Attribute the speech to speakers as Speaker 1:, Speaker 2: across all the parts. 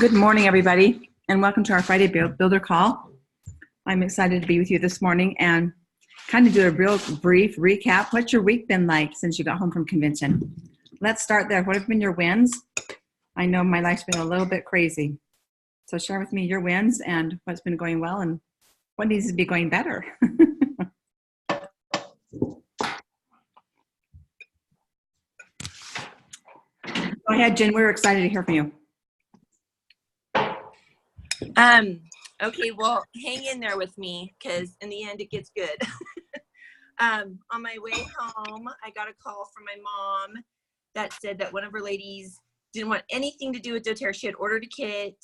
Speaker 1: Good morning, everybody, and welcome to our Friday Builder Call. I'm excited to be with you this morning and kind of do a real brief recap. What's your week been like since you got home from convention? Let's start there. What have been your wins? I know my life's been a little bit crazy. So share with me your wins and what's been going well and what needs to be going better. Go ahead, Jen. We're excited to hear from you.
Speaker 2: Okay, well, hang in there with me because in the end it gets good. On my way home, I got a call from my mom that said that one of her ladies didn't want anything to do with doTERRA. She had ordered a kit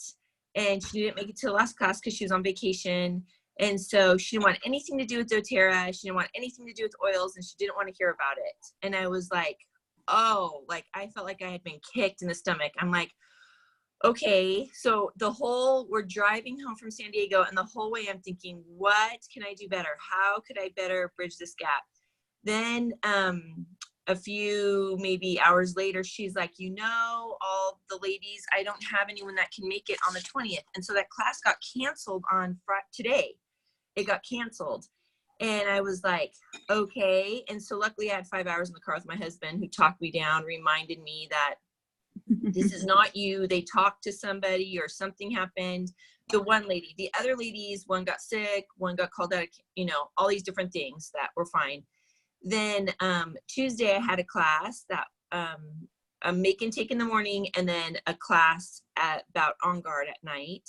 Speaker 2: and she didn't make it to the last class because she was on vacation. And so she didn't want anything to do with doTERRA. She didn't want anything to do with oils and she didn't want to hear about it. And I was like, oh, like I felt like I had been kicked in the stomach. I'm like, okay, so we're driving home from San Diego and the whole way I'm thinking, what can I do better? How could I better bridge this gap? Then a few maybe hours later, she's like, all the ladies, I don't have anyone that can make it on the 20th. And so that class got canceled on today. It got canceled. And I was like, okay. And so luckily I had 5 hours in the car with my husband who talked me down, reminded me that this is not you. They talked to somebody or something happened. The one lady, the other ladies, one got sick, one got called out, all these different things that were fine. Then Tuesday I had a class that a make and take in the morning and then a class about on guard at night.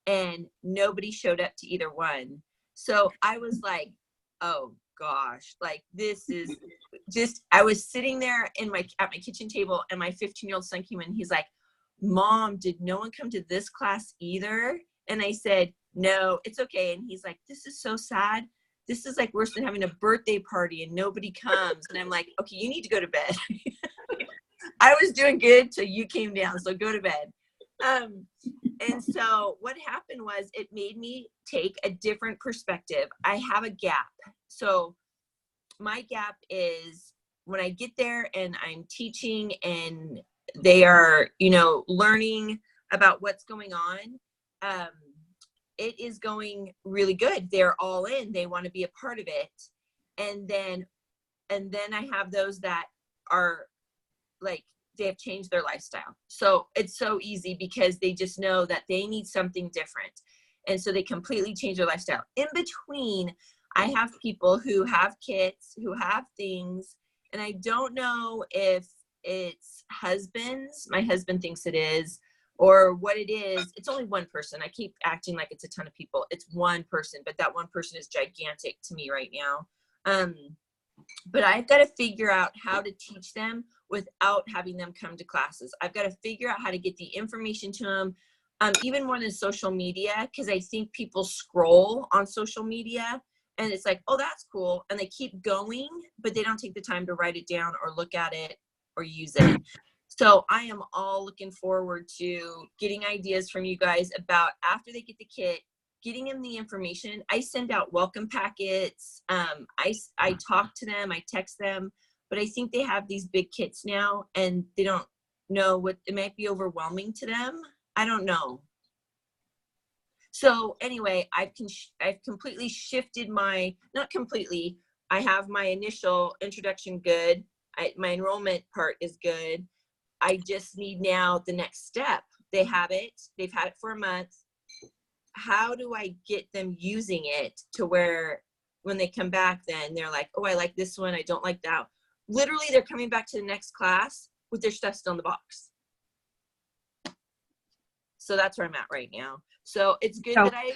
Speaker 2: And nobody showed up to either one. So I was like, oh gosh, like this is just, I was sitting there at my kitchen table and my 15-year-old son came in. He's like, Mom, did no one come to this class either? And I said, no, it's okay. And he's like, this is so sad. This is like worse than having a birthday party and nobody comes. And I'm like, okay, you need to go to bed. I was doing good till you came down, so go to bed. And so what happened was it made me take a different perspective. I have a gap. So my gap is when I get there and I'm teaching and they are, learning about what's going on. It is going really good. They're all in. They want to be a part of it. And then I have those that are like, they have changed their lifestyle. So it's so easy because they just know that they need something different. And so they completely change their lifestyle. In between, I have people who have kits, who have things, and I don't know if it's husbands, my husband thinks it is, or what it is. It's only one person. I keep acting like it's a ton of people. It's one person, but that one person is gigantic to me right now. But I've got to figure out how to teach them without having them come to classes. I've got to figure out how to get the information to them, even more than social media, because I think people scroll on social media and it's like, oh, that's cool. And they keep going, but they don't take the time to write it down or look at it or use it. So I am all looking forward to getting ideas from you guys about after they get the kit, getting them the information. I send out welcome packets. I talk to them, I text them, but I think they have these big kits now and they don't know what, it might be overwhelming to them. I don't know. So anyway, I've completely shifted not completely, I have my initial introduction good. My enrollment part is good. I just need now the next step. They have it, they've had it for a month. How do I get them using it to where when they come back, then they're like, oh, I like this one, I don't like that. Literally, they're coming back to the next class with their stuff still in the box. So that's where I'm at right now. So it's good that I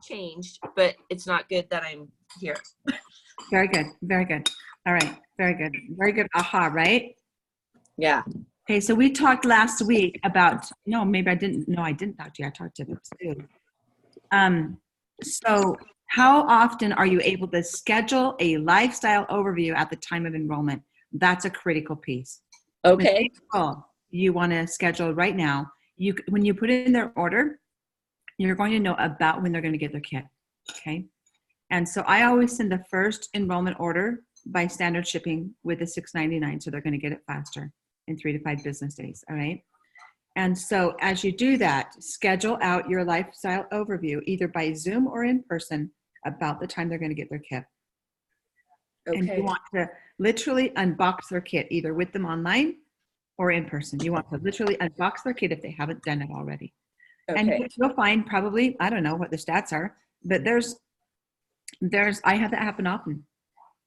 Speaker 2: changed, but it's not good that I'm here.
Speaker 1: Very good. Very good. All right. Very good. Very good. Aha, right?
Speaker 2: Yeah.
Speaker 1: Okay, so we talked last week about, I didn't talk to you. I talked to them too. So how often are you able to schedule a lifestyle overview at the time of enrollment? That's a critical piece.
Speaker 2: Okay.
Speaker 1: You want to schedule right now. When you put in their order, you're going to know about when they're going to get their kit. Okay. And so I always send the first enrollment order by standard shipping with the $6.99. So they're going to get it faster in 3 to 5 business days. All right. And so as you do that, schedule out your lifestyle overview, either by Zoom or in person, about the time they're going to get their kit. And you
Speaker 2: Okay.
Speaker 1: want to literally unbox their kit, either with them online or in person. You want to literally unbox their kit if they haven't done it already. And
Speaker 2: Okay.
Speaker 1: you'll find probably, I don't know what the stats are, but I have that happen often.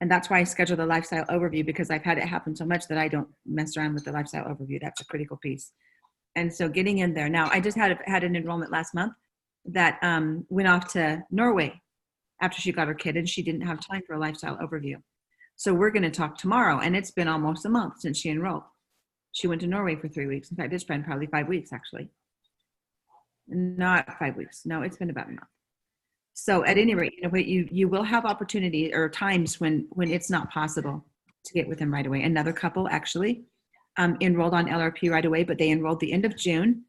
Speaker 1: And that's why I schedule the lifestyle overview, because I've had it happen so much that I don't mess around with the lifestyle overview. That's a critical piece. And so getting in there. Now, I just had an enrollment last month that went off to Norway after she got her kid, and she didn't have time for a lifestyle overview. So we're going to talk tomorrow, and it's been almost a month since she enrolled. She went to Norway for 3 weeks. In fact, it's been probably 5 weeks, actually. Not 5 weeks. No, it's been about a month. So at any rate, you will have opportunity or times when it's not possible to get with them right away. Another couple actually enrolled on LRP right away, but they enrolled the end of June.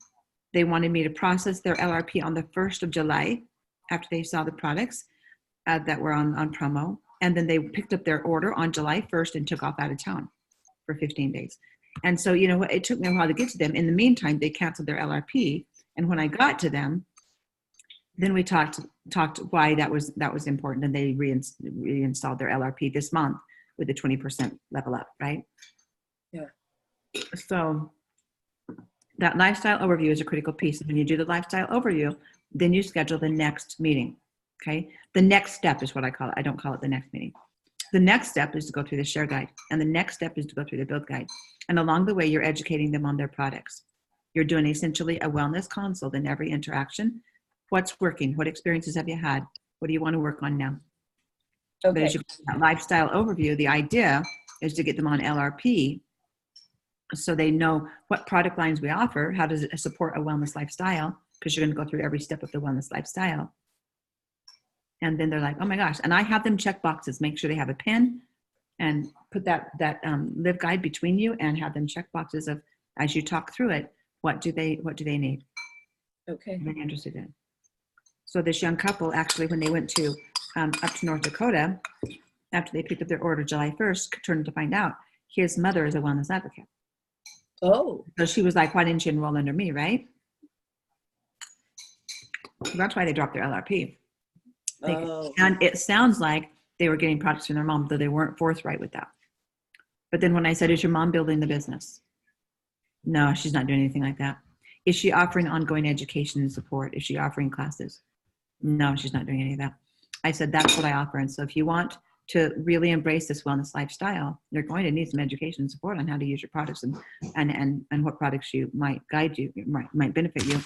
Speaker 1: They wanted me to process their LRP on the 1st of July after they saw the products that were on promo. And then they picked up their order on July 1st and took off out of town for 15 days. And so, it took me a while to get to them. In the meantime, they canceled their LRP. And when I got to them, then we talked why that was important, and they reinstalled their LRP this month with a 20% level up, right?
Speaker 2: Yeah.
Speaker 1: So that lifestyle overview is a critical piece. When you do the lifestyle overview, then you schedule the next meeting, okay? The next step is what I call it. I don't call it the next meeting. The next step is to go through the share guide, and the next step is to go through the build guide. And along the way, you're educating them on their products. You're doing essentially a wellness consult in every interaction. What's working? What experiences have you had? What do you want to work on now?
Speaker 2: Okay.
Speaker 1: But as you that lifestyle overview, the idea is to get them on LRP so they know what product lines we offer, how does it support a wellness lifestyle, because you're going to go through every step of the wellness lifestyle. And then they're like, oh my gosh. And I have them check boxes, make sure they have a pen, and put that live guide between you, and have them check boxes of, as you talk through it, what do they need?
Speaker 2: Okay.
Speaker 1: I'm very interested in. So this young couple, actually, when they went to up to North Dakota, after they picked up their order July 1st, turned to find out his mother is a wellness advocate.
Speaker 2: Oh.
Speaker 1: So she was like, why didn't you enroll under me, right? That's why they dropped their LRP. And it sounds like they were getting products from their mom, though they weren't forthright with that. But then when I said, is your mom building the business? No, she's not doing anything like that. Is she offering ongoing education and support? Is she offering classes? No, she's not doing any of that. I said, that's what I offer. And so if you want to really embrace this wellness lifestyle, you're going to need some education and support on how to use your products and what products you might guide you, might benefit you.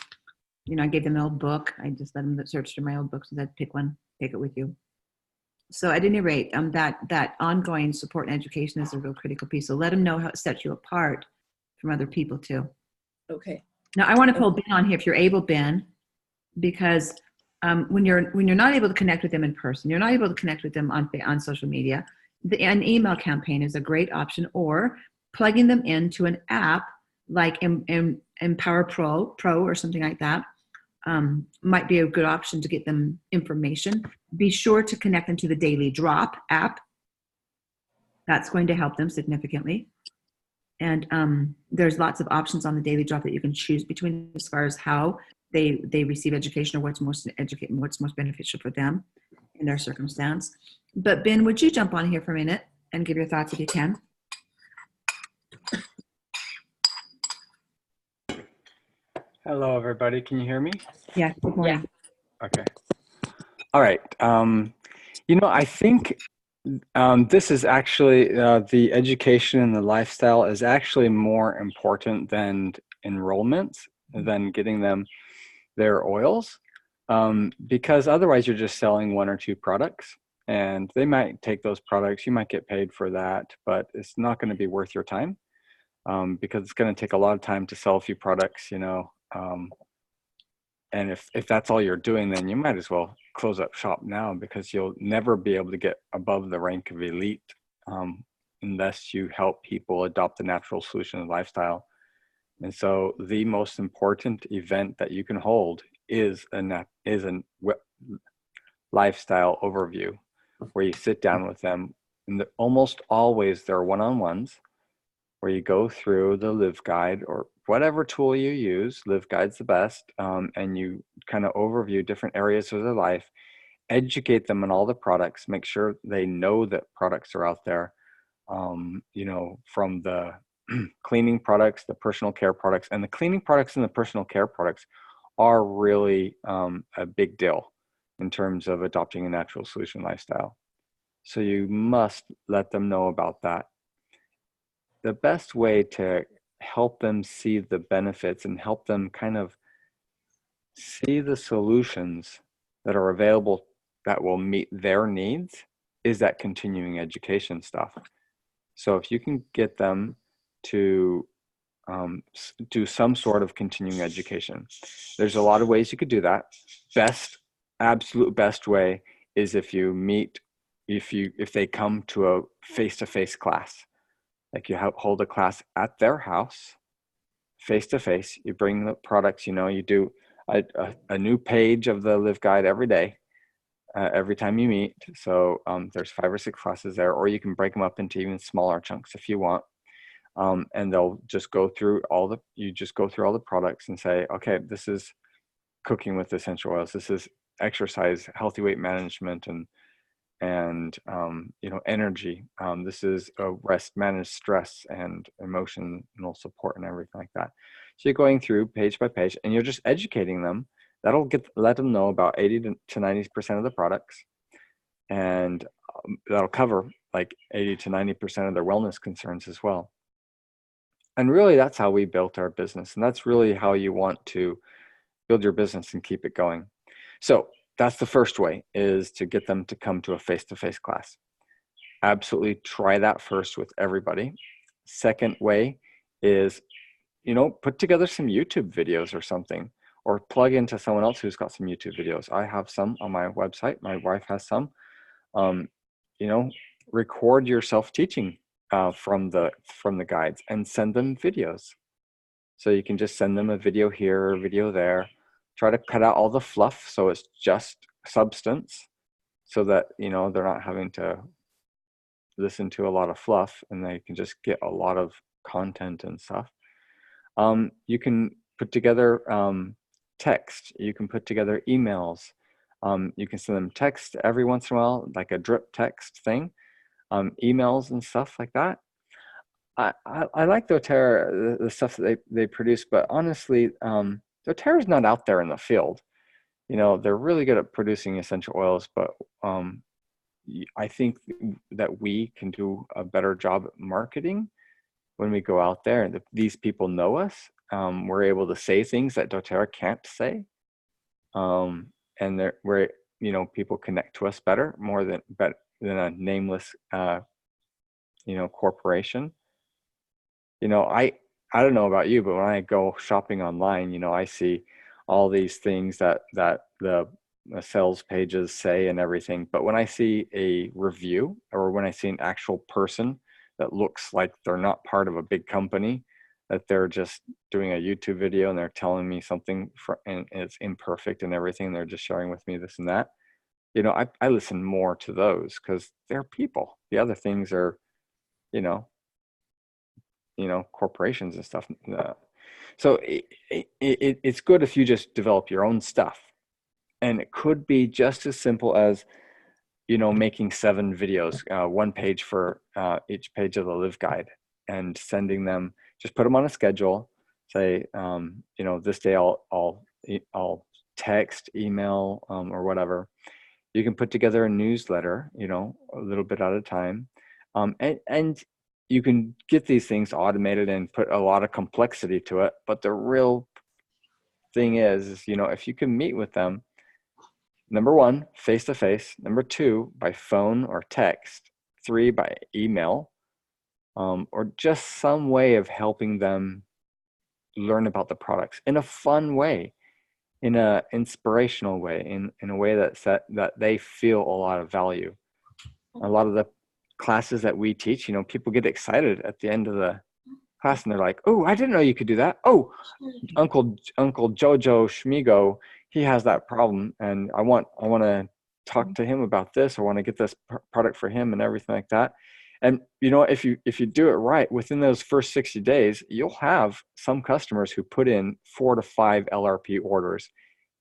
Speaker 1: I gave them an old book. I just let them search through my old books and said, pick one, take it with you. So at any rate, that ongoing support and education is a real critical piece. So let them know how it sets you apart from other people too.
Speaker 2: Okay.
Speaker 1: Now I want to pull Ben on here if you're able, Ben, because when you're not able to connect with them in person, you're not able to connect with them on social media, an email campaign is a great option, or plugging them into an app like Empower Pro or something like that might be a good option to get them information. Be sure to connect them to the Daily Drop app. That's going to help them significantly. And there's lots of options on the Daily Drop that you can choose between as far as how they receive education, or what's most beneficial for them in their circumstance. But Ben, would you jump on here for a minute and give your thoughts if you can?
Speaker 3: Hello, everybody. Can you hear me?
Speaker 1: Yeah, good morning.
Speaker 3: Yeah. Okay. All right. I think this is actually the education and the lifestyle is actually more important than enrollment, than getting them their oils, because otherwise you're just selling one or two products, and they might take those products. You might get paid for that, but it's not going to be worth your time, because it's going to take a lot of time to sell a few products, and if that's all you're doing, then you might as well close up shop now, because you'll never be able to get above the rank of elite unless you help people adopt the natural solution of lifestyle. And so the most important event that you can hold is a lifestyle overview, where you sit down with them, and almost always they're one-on-ones, where you go through the LiveGuide or whatever tool you use. LiveGuide's the best, and you kind of overview different areas of their life, educate them on all the products, make sure they know that products are out there, you know, from the cleaning products, the personal care products, and the cleaning products and the personal care products are really a big deal in terms of adopting a natural solution lifestyle. So you must let them know about that. The best way to help them see the benefits and help them kind of see the solutions that are available that will meet their needs is that continuing education stuff. So if you can get them to do some sort of continuing education, there's a lot of ways you could do that. Absolute best way is if you meet, if they come to a face-to-face class, like you hold a class at their house, face-to-face, you bring the products, you know, you do a new page of the LiveGuide every day, every time you meet. So there's 5 or 6 classes there, or you can break them up into even smaller chunks if you want. And they'll just go through all the products and say, okay, this is cooking with essential oils. This is exercise, healthy weight management, and you know, energy. This is rest, manage stress and emotional support and everything like that. So you're going through page by page and you're just educating them. That'll let them know about 80 to 90% of the products, and that'll cover like 80 to 90% of their wellness concerns as well. And really, that's how we built our business. And that's really how you want to build your business and keep it going. So that's the first way, is to get them to come to a face-to-face class. Absolutely try that first with everybody. Second way is, you know, put together some YouTube videos or something, or plug into someone else who's got some YouTube videos. I have some on my website. My wife has some. You know, record yourself teaching from the guides and send them videos. So you can just send them a video here or a video there. Try to cut out all the fluff so it's just substance, so that, you know, they're not having to listen to a lot of fluff and they can just get a lot of content and stuff. You can put together text. You can put together emails. You can send them text every once in a while, like a drip text thing, emails and stuff like that. I like doTERRA, the stuff that they produce, but honestly, doTERRA is not out there in the field. You know, they're really good at producing essential oils, but I think that we can do a better job at marketing when we go out there, and these people know us. We're able to say things that doTERRA can't say, and we're, you know, people connect to us better, more than a nameless, you know, corporation. You know, I don't know about you, but when I go shopping online, you know, I see all these things that the sales pages say and everything. But when I see a review, or when I see an actual person that looks like they're not part of a big company, that they're just doing a YouTube video and they're telling me something and it's imperfect and everything, they're just sharing with me this and that, you know, I listen more to those, because they're people. The other things are, you know, corporations and stuff. So it's good if you just develop your own stuff. And it could be just as simple as, you know, making 7 videos, 1 page for each page of the LiveGuide, and sending them, just put them on a schedule. Say, you know, this day I'll text, email, or whatever. You can put together a newsletter, you know, a little bit at a time. And you can get these things automated and put a lot of complexity to it. But the real thing is, you know, if you can meet with them, number 1, face-to-face, number 2, by phone or text, 3, by email, or just some way of helping them learn about the products in a fun way, in a inspirational way, in a way that they feel a lot of value. A lot of the classes that we teach, you know, people get excited at the end of the class and they're like, oh, I didn't know you could do that. Oh, Uncle Jojo Schmigo, he has that problem, and I want to talk to him about this. I want to get this product for him and everything like that. And you know, if you do it right within those first 60 days, you'll have some customers who put in 4 to 5 LRP orders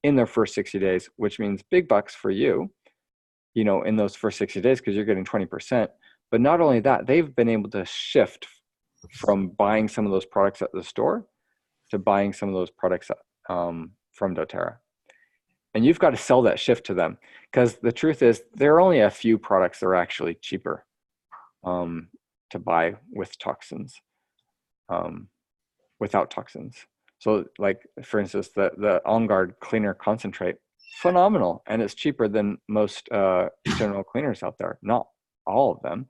Speaker 3: in their first 60 days, which means big bucks for you, you know, in those first 60 days, because you're getting 20%. But not only that, they've been able to shift from buying some of those products at the store to buying some of those products from doTERRA. And you've got to sell that shift to them, because the truth is there are only a few products that are actually cheaper to buy with toxins, without toxins. So like, for instance, the On Guard cleaner concentrate, phenomenal. And it's cheaper than most general cleaners out there. Not all of them,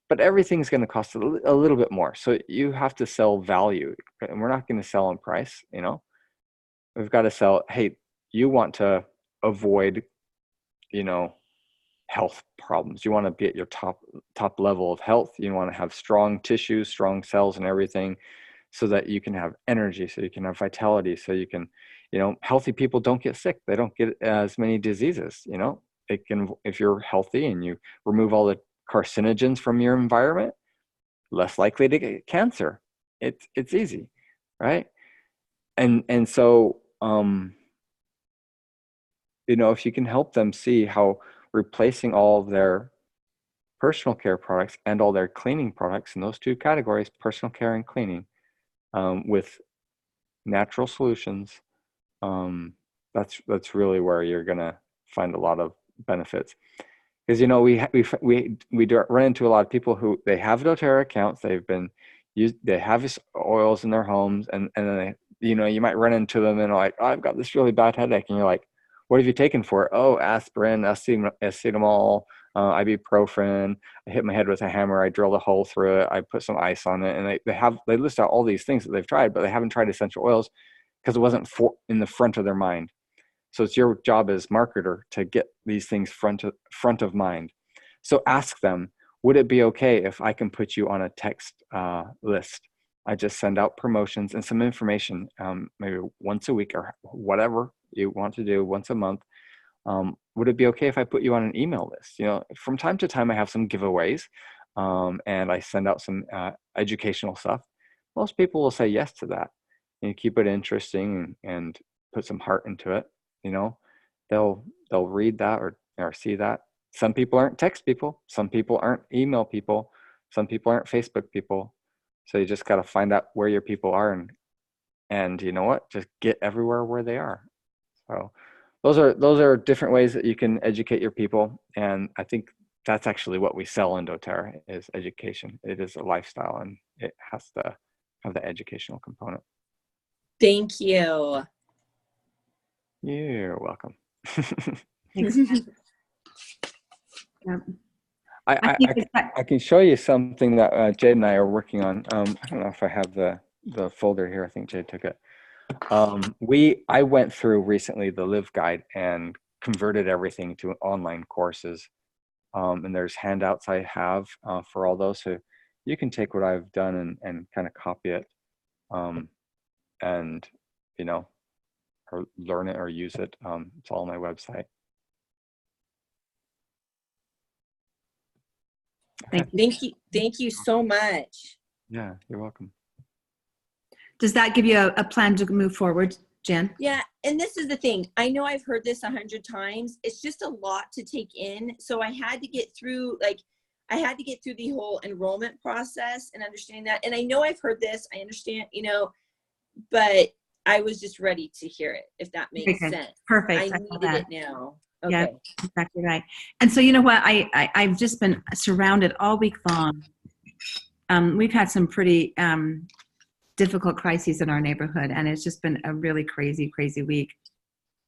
Speaker 3: but everything's going to cost a little bit more. So you have to sell value, and we're not going to sell on price. You know, we've got to sell, hey, you want to avoid, you know, health problems. You want to be at your top level of health. You want to have strong tissues, strong cells and everything, so that you can have energy, so you can have vitality, so you can, you know, healthy people don't get sick. They don't get as many diseases, you know. It can, if you're healthy and you remove all the carcinogens from your environment, less likely to get cancer. It's easy, right? And so you know, if you can help them see how replacing all of their personal care products and all their cleaning products in those two categories, personal care and cleaning, with natural solutions, that's really where you're gonna find a lot of benefits. Because, you know, we do run into a lot of people who, they have doTERRA accounts, they have these oils in their homes, and then they, you know, you might run into them and like, oh, I've got this really bad headache, and you're like, what have you taken for it? Oh, aspirin, acetamol, ibuprofen. I hit my head with a hammer. I drilled a hole through it. I put some ice on it, and they list out all these things that they've tried, but they haven't tried essential oils because it wasn't in the front of their mind. So it's your job as marketer to get these things front of mind. So ask them, would it be okay if I can put you on a text list? I just send out promotions and some information, maybe once a week or whatever you want to do, once a month. Would it be okay if I put you on an email list? You know, from time to time I have some giveaways, and I send out some educational stuff. Most people will say yes to that. And you keep it interesting and put some heart into it. You know, they'll read that or see that. Some people aren't text people. Some people aren't email people. Some people aren't Facebook people. So you just got to find out where your people are, and you know what, just get everywhere where they are. So those are different ways that you can educate your people. And I think that's actually what we sell in doTERRA, is education. It is a lifestyle, and it has to have the educational component.
Speaker 2: Thank you.
Speaker 3: You're welcome.
Speaker 1: Thanks. Yeah.
Speaker 3: I can show you something that Jade and I are working on. I don't know if I have the folder here. I think Jade took it. I went through recently the Live Guide and converted everything to online courses. And there's handouts I have for all those. So you can take what I've done and kind of copy it, and, you know, or learn it or use it. It's all on my website.
Speaker 2: Thank you so much.
Speaker 3: Yeah, you're welcome.
Speaker 1: Does that give you a plan to move forward, Jen?
Speaker 2: Yeah, and this is the thing. I know I've heard this 100 times. It's just a lot to take in. So I had to get through, the whole enrollment process and understanding that. And I know I've heard this. I understand, you know, but I was just ready to hear it, if that makes sense.
Speaker 1: Perfect.
Speaker 2: I needed it now. Okay.
Speaker 1: Yeah, exactly right. And so, you know what, I've just been surrounded all week long. We've had some pretty difficult crises in our neighborhood, and it's just been a really crazy week.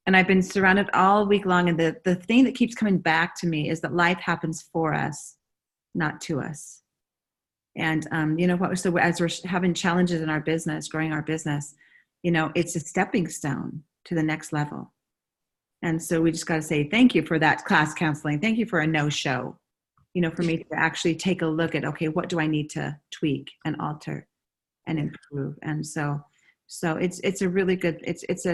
Speaker 1: And I've been surrounded all week long, and the thing that keeps coming back to me is that life happens for us, not to us. And you know what, so as we're having challenges in our business, growing our business, you know, it's a stepping stone to the next level. And so we just got to say thank you for that class counseling. Thank you for a no-show, you know, for me to actually take a look at, okay, what do I need to tweak and alter and improve? And so it's a really good, it's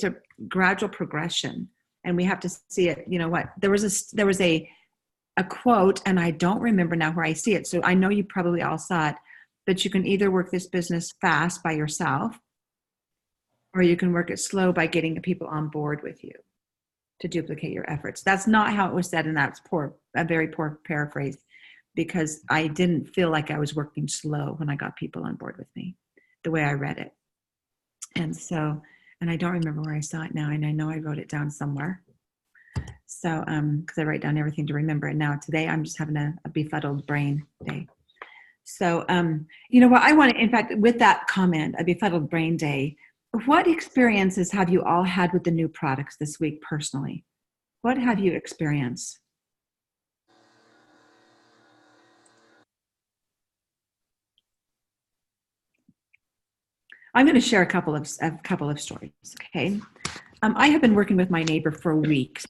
Speaker 1: a gradual progression, and we have to see it. You know what, there was a a quote, and I don't remember now where I see it. So I know you probably all saw it, but you can either work this business fast by yourself, or you can work it slow by getting the people on board with you to duplicate your efforts. That's not how it was said, and that's a very poor paraphrase, because I didn't feel like I was working slow when I got people on board with me, the way I read it. And so, and I don't remember where I saw it now, and I know I wrote it down somewhere. So, because I write down everything to remember it now. Today, I'm just having a befuddled brain day. So, you know what, I want to, in fact, with that comment, a befuddled brain day, what experiences have you all had with the new products this week personally? What have you experienced? I'm going to share a couple of stories. Okay, I have been working with my neighbor for weeks,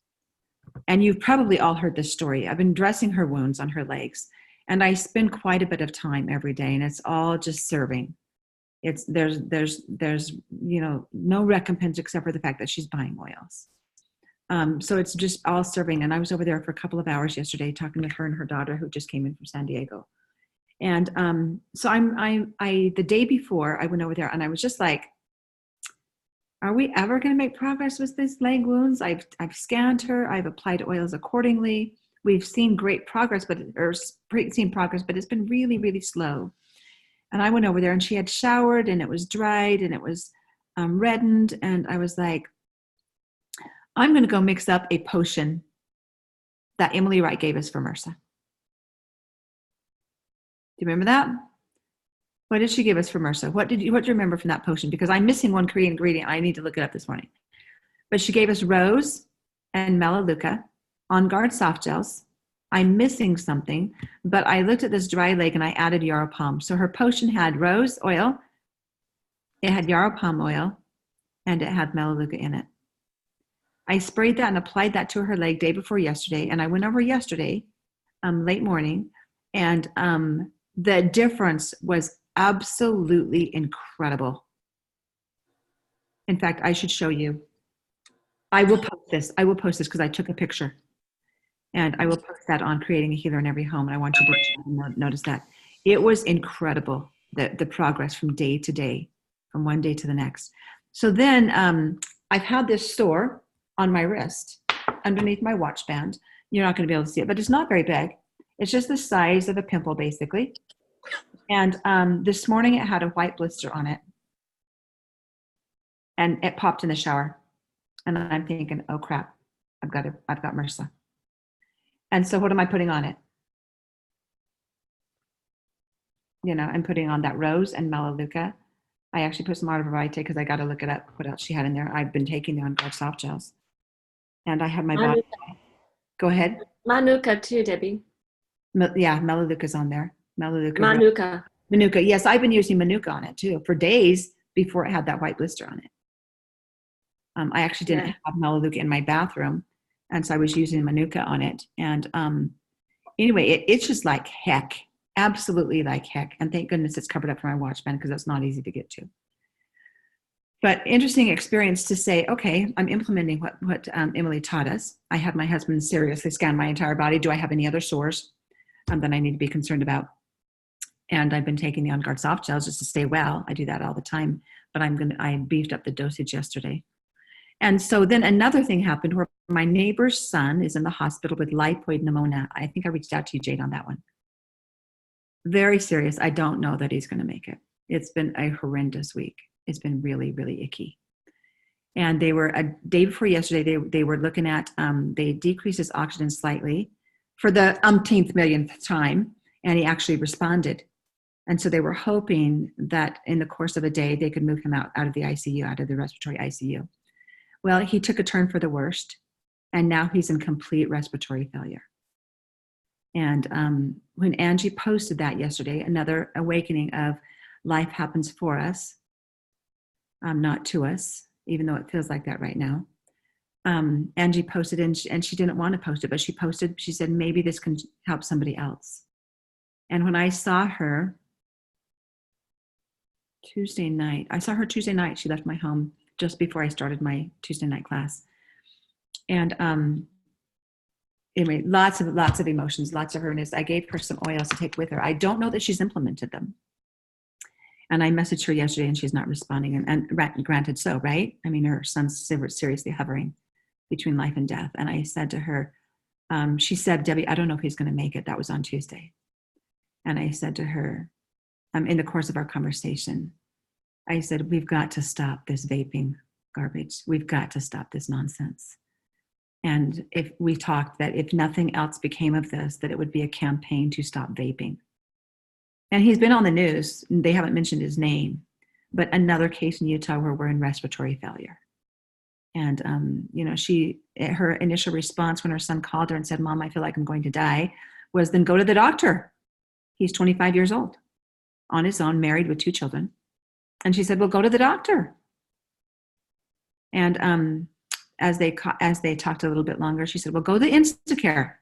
Speaker 1: and you've probably all heard this story. I've been dressing her wounds on her legs, and I spend quite a bit of time every day, and it's all just serving. There's no recompense except for the fact that she's buying oils. So it's just all serving. And I was over there for a couple of hours yesterday talking with her and her daughter who just came in from San Diego. And so the day before I went over there and I was just like, are we ever going to make progress with these leg wounds? I've scanned her. I've applied oils accordingly. We've seen great progress, but it's been really, really slow. And I went over there and she had showered and it was dried and it was reddened. And I was like, I'm going to go mix up a potion that Emily Wright gave us for MRSA. Do you remember that? What did she give us for MRSA? What do you remember from that potion? Because I'm missing one key ingredient. I need to look it up this morning. But she gave us rose and melaleuca, On Guard soft gels. I'm missing something, but I looked at this dry leg and I added yarrow palm. So her potion had rose oil, it had yarrow palm oil, and it had melaleuca in it. I sprayed that and applied that to her leg day before yesterday. And I went over yesterday, late morning, and the difference was absolutely incredible. In fact, I should show you. I will post this because I took a picture. And I will post that on Creating a Healer in Every Home. And I want you to notice that. It was incredible, the progress from day to day, from one day to the next. So then I've had this sore on my wrist underneath my watch band. You're not going to be able to see it, but it's not very big. It's just the size of a pimple, basically. And this morning it had a white blister on it. And it popped in the shower. And I'm thinking, oh crap, I've got MRSA. And so what am I putting on it? You know, I'm putting on that rose and melaleuca. I actually put some arborvitae because I got to look it up, what else she had in there. I've been taking the On Guard soft gels. And I have my body. Go ahead.
Speaker 4: Manuka too, Debbie.
Speaker 1: Yeah, melaleuca's on there.
Speaker 4: Manuka.
Speaker 1: Manuka. Yes, I've been using Manuka on it too for days before it had that white blister on it. I actually didn't have melaleuca in my bathroom. And so I was using Manuka on it. And anyway, it's just like heck, absolutely like heck. And thank goodness it's covered up for my watch band because that's not easy to get to. But interesting experience to say, okay, I'm implementing what Emily taught us. I had my husband seriously scan my entire body. Do I have any other sores that I need to be concerned about? And I've been taking the On Guard soft gels just to stay well. I do that all the time, but I beefed up the dosage yesterday. And so then another thing happened where my neighbor's son is in the hospital with lipoid pneumonia. I think I reached out to you, Jade, on that one. Very serious. I don't know that he's going to make it. It's been a horrendous week. It's been really, really icky. And they were, a day before yesterday, they were looking at, they decreased his oxygen slightly for the umpteenth millionth time, and he actually responded. And so they were hoping that in the course of a day, they could move him out of the ICU, out of the respiratory ICU. Well, he took a turn for the worst, and now he's in complete respiratory failure. And when Angie posted that yesterday, another awakening of life happens for us, not to us, even though it feels like that right now. Angie posted, and she didn't want to post it, but she posted, she said, maybe this can help somebody else. And when I saw her Tuesday night, she left my home just before I started my Tuesday night class. And anyway, lots of emotions, lots of hurtness. I gave her some oils to take with her. I don't know that she's implemented them. And I messaged her yesterday and she's not responding. And granted so, right? I mean, her son's seriously hovering between life and death. And I said to her, she said, Debbie, I don't know if he's going to make it. That was on Tuesday. And I said to her, in the course of our conversation, I said, we've got to stop this vaping garbage. We've got to stop this nonsense. And if we talked that if nothing else became of this, that it would be a campaign to stop vaping. And he's been on the news. They haven't mentioned his name, but another case in Utah where we're in respiratory failure. And, her initial response when her son called her and said, Mom, I feel like I'm going to die, was then go to the doctor. He's 25 years old, on his own, married with 2 children. And she said, well, go to the doctor. And as they talked a little bit longer, she said, well, go to the Instacare.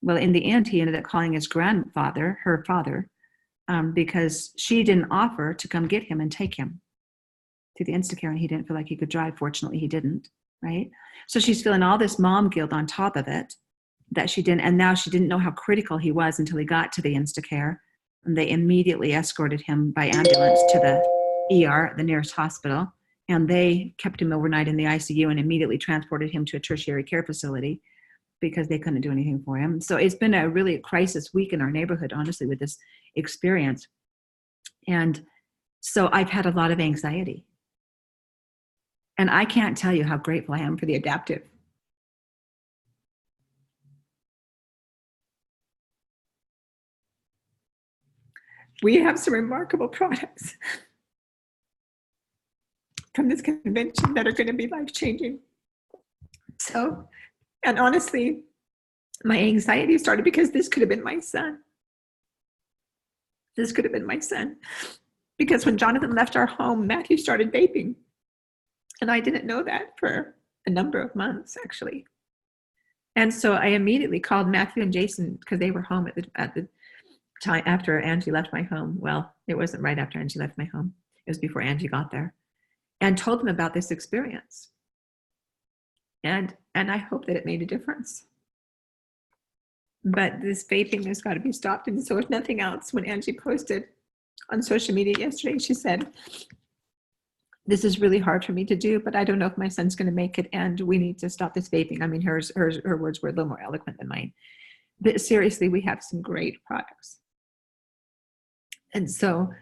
Speaker 1: Well, in the end, he ended up calling his grandfather, her father, because she didn't offer to come get him and take him to the Instacare, and he didn't feel like he could drive. Fortunately, he didn't, right? So she's feeling all this mom guilt on top of it that she didn't, and now she didn't know how critical he was until he got to the Instacare, and they immediately escorted him by ambulance to the ER, the nearest hospital, and they kept him overnight in the ICU and immediately transported him to a tertiary care facility because they couldn't do anything for him. So it's been a really crisis week in our neighborhood, honestly, with this experience. And so I've had a lot of anxiety. And I can't tell you how grateful I am for the Adaptiv. We have some remarkable products from this convention that are going to be life-changing. So, and honestly, my anxiety started because this could have been my son. This could have been my son. Because when Jonathan left our home, Matthew started vaping. And I didn't know that for a number of months, actually. And so I immediately called Matthew and Jason because they were home at the time after Angie left my home. Well, it wasn't right after Angie left my home. It was before Angie got there. And told them about this experience. And I hope that it made a difference. But this vaping has got to be stopped. And so if nothing else, when Angie posted on social media yesterday, she said, this is really hard for me to do, but I don't know if my son's going to make it, and we need to stop this vaping. I mean, her words were a little more eloquent than mine. But seriously, we have some great products. And so,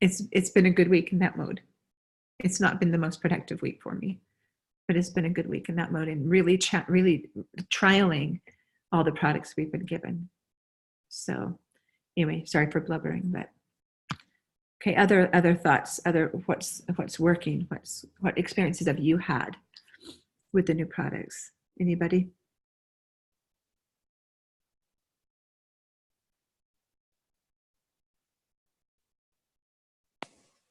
Speaker 1: it's been a good week in that mode. It's not been the most productive week for me, but it's been a good week in that mode and really trialing all the products we've been given. So anyway, sorry for blubbering, but okay, other thoughts, what's working, what experiences have you had with the new products? Anybody?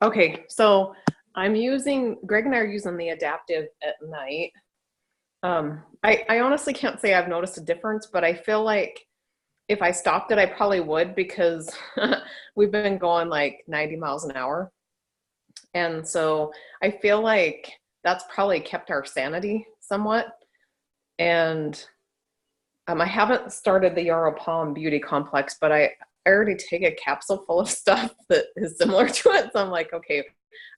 Speaker 5: Okay, so Greg and I are using the Adaptiv at night. I honestly can't say I've noticed a difference, but I feel like if I stopped it, I probably would, because we've been going like 90 miles an hour. And so I feel like that's probably kept our sanity somewhat. And I haven't started the Yarrow Palm Beauty Complex, but I already take a capsule full of stuff that is similar to it. So I'm like, okay,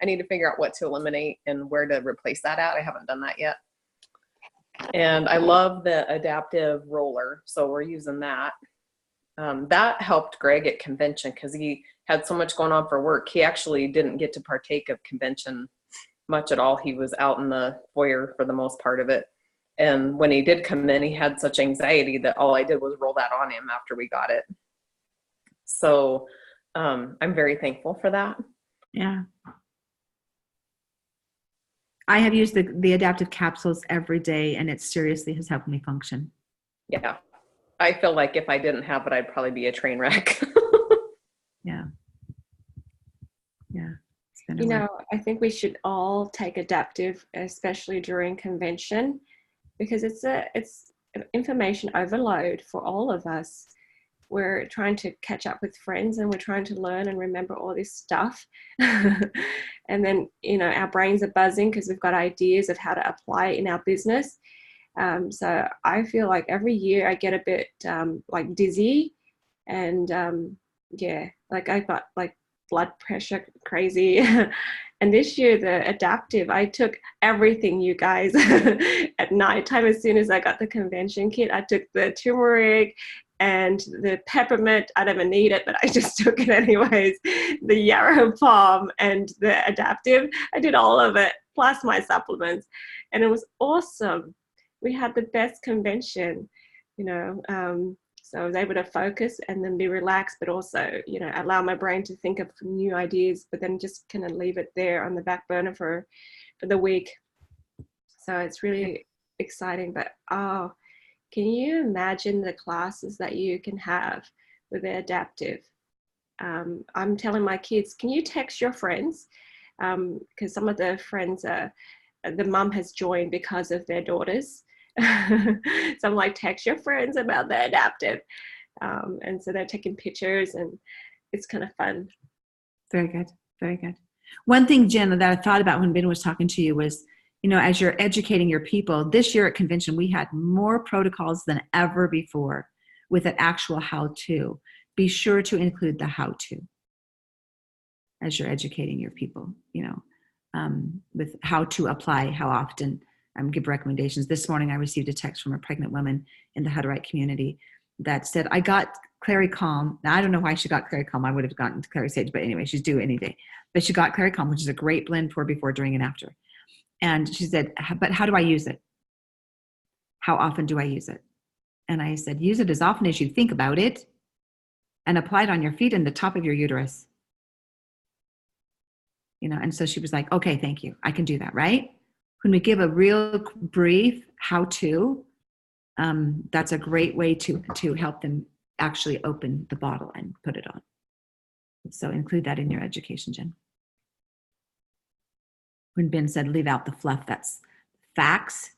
Speaker 5: I need to figure out what to eliminate and where to replace that at. I haven't done that yet. And I love the Adaptiv roller, so we're using that. That helped Greg at convention because he had so much going on for work. He actually didn't get to partake of convention much at all. He was out in the foyer for the most part of it. And when he did come in, he had such anxiety that all I did was roll that on him after we got it. So I'm very thankful for that.
Speaker 1: Yeah. I have used the Adaptiv capsules every day, and it seriously has helped me function.
Speaker 5: Yeah. I feel like if I didn't have it, I'd probably be a train wreck.
Speaker 1: Yeah. Yeah. It's been
Speaker 4: I think we should all take Adaptiv, especially during convention, because it's information overload for all of us. We're trying to catch up with friends and we're trying to learn and remember all this stuff. And then, our brains are buzzing because we've got ideas of how to apply it in our business. So I feel like every year I get a bit like dizzy, and yeah, like I got like blood pressure crazy. And this year, the adaptive, I took everything, you guys. At nighttime, as soon as I got the convention kit, I took the turmeric and the peppermint. I didn't even need it, but I just took it anyways. The yarrow palm and the adaptive. I did all of it, plus my supplements. And it was awesome. We had the best convention, you know. So I was able to focus and then be relaxed, but also, you know, allow my brain to think of new ideas, but then just kind of leave it there on the back burner for the week. So it's really exciting. But oh, can you imagine the classes that you can have with the adaptive? I'm telling my kids, can you text your friends? Because some of the friends, the mum has joined because of their daughters. So I'm like, text your friends about the adaptive. And so they're taking pictures, and it's kind of fun.
Speaker 1: Very good. Very good. One thing, Jen, that I thought about when Ben was talking to you was, you know, as you're educating your people, this year at convention, we had more protocols than ever before with an actual how-to. Be sure to include the how-to as you're educating your people, you know, with how to apply, how often, give recommendations. This morning, I received a text from a pregnant woman in the Hutterite community that said, I got Clary Calm. Now, I don't know why she got Clary Calm. I would have gotten to Clary Sage, but anyway, she's due any day. But she got Clary Calm, which is a great blend for before, during, and after. And she said, but how do I use it? How often do I use it? And I said, use it as often as you think about it, and apply it on your feet and the top of your uterus. You know, and so she was like, okay, thank you. I can do that, right? When we give a real brief how-to, that's a great way to help them actually open the bottle and put it on. So include that in your education, Jen. When Ben said, leave out the fluff, that's facts,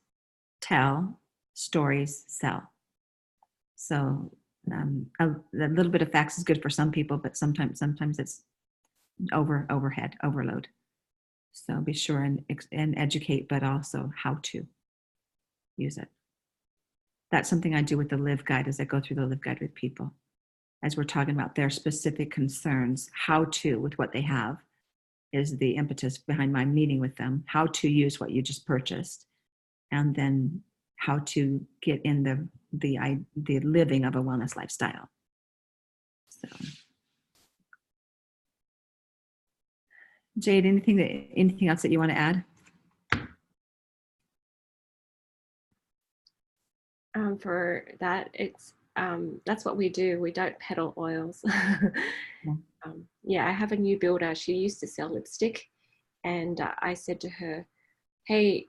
Speaker 1: tell, stories, sell. So a little bit of facts is good for some people, but sometimes it's overload. So be sure and educate, but also how to use it. That's something I do with the Live Guide as I go through the Live Guide with people. As we're talking about their specific concerns, how to, with what they have, is the impetus behind my meeting with them. How to use what you just purchased, and then how to get in the living of a wellness lifestyle. So, Jade, anything else that you want to add?
Speaker 4: For that, it's that's what we do. We don't peddle oils. Yeah, I have a new builder. She used to sell lipstick, and I said to her, hey,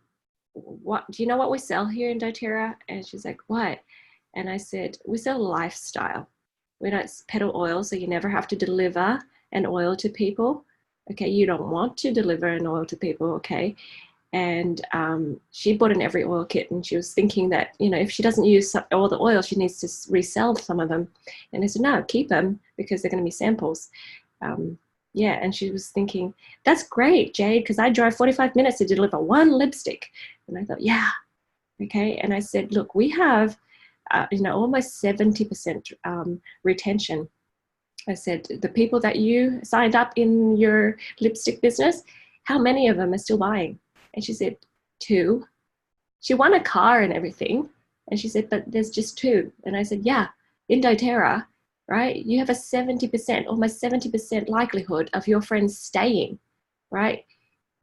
Speaker 4: what do you know what we sell here in doTERRA? And she's like, what? And I said, we sell lifestyle. We don't peddle oil, so you never have to deliver an oil to people. Okay, you don't want to deliver an oil to people, okay? And she bought in every oil kit, and she was thinking that, you know, if she doesn't use all the oil, she needs to resell some of them. And I said, no, keep them, because they're going to be samples. Yeah, and she was thinking, that's great, Jade, because I drive 45 minutes to deliver one lipstick. And I thought, yeah, okay. And I said, look, we have, you know, almost 70% retention. I said, the people that you signed up in your lipstick business, how many of them are still buying? And she said, 2. She won a car and everything. And she said, but there's just 2. And I said, yeah, in doTERRA, right? You have a 70%, almost 70% likelihood of your friends staying, right?